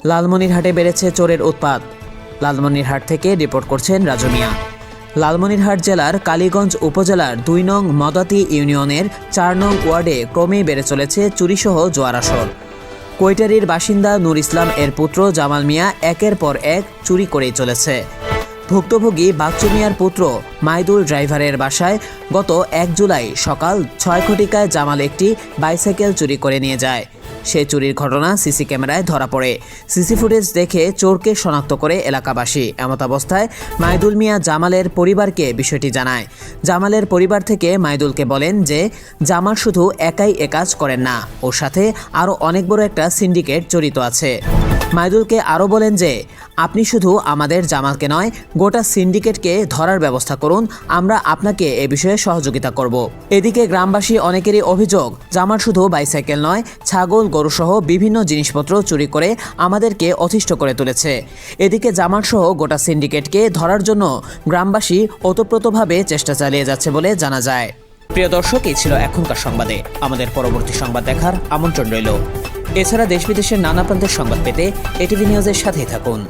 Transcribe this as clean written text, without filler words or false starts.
লালমনিরহাটে বেড়েছে চোরের উৎপাত। লালমনিরহাট থেকে রিপোর্ট করছেন রাজু মিয়া। লালমনিরহাট জেলার কালীগঞ্জ উপজেলার ২ নং মদাতি ইউনিয়নের ৪ নং ওয়ার্ডে ক্রমেই বেড়ে চলেছে চুরিসহ জুয়ার আসর। কৈটারির বাসিন্দা নূর ইসলাম এর পুত্র জামাল মিয়া একের পর এক চুরি করেই চলেছে। ভুক্তভোগী বাচ্চু মিয়ার পুত্র মাইদুল ড্রাইভারের বাসায় গত ১ জুলাই সকাল ৬ ঘটিকায় জামাল একটি বাইসাইকেল চুরি করে নিয়ে যায়। সে চুরির ঘটনা সিসি ক্যামেরায় ধরা পড়ে। সিসি ফুটেজ দেখে চোরকে শনাক্ত করে এলাকাবাসী। এমত অবস্থায় মাইদুল মিয়া জামালের পরিবারকে বিষয়টি জানায়। জামালের পরিবার থেকে মাইদুলকে বলেন যে জামাল শুধু একাই কাজ করেন না, ওর সাথে আরও অনেক বড় একটা সিন্ডিকেট জড়িত আছে। মাইদুলকে আরও বলেন যে আপনি শুধু আমাদের জামালকে নয়, গোটা সিন্ডিকেটকে ধরার ব্যবস্থা করুন, আমরা আপনাকে এ বিষয়ে সহযোগিতা করব। এদিকে গ্রামবাসী অনেকেরই অভিযোগ, জামাল শুধু বাইসাইকেল নয়, ছাগল গরুসহ বিভিন্ন জিনিসপত্র চুরি করে আমাদেরকে অতিষ্ঠ করে তুলেছে। এদিকে জামাল সহ গোটা সিন্ডিকেটকে ধরার জন্য গ্রামবাসী ওতপ্রোতভাবে চেষ্টা চালিয়ে যাচ্ছে বলে জানা যায়। প্রিয় দর্শক, এই ছিল এখনকার সংবাদে। আমাদের পরবর্তী সংবাদ দেখার আমন্ত্রণ রইল। এছাড়া দেশ বিদেশের নানা প্রান্তের সংবাদ পেতে এটিভি নিউজের সাথেই থাকুন।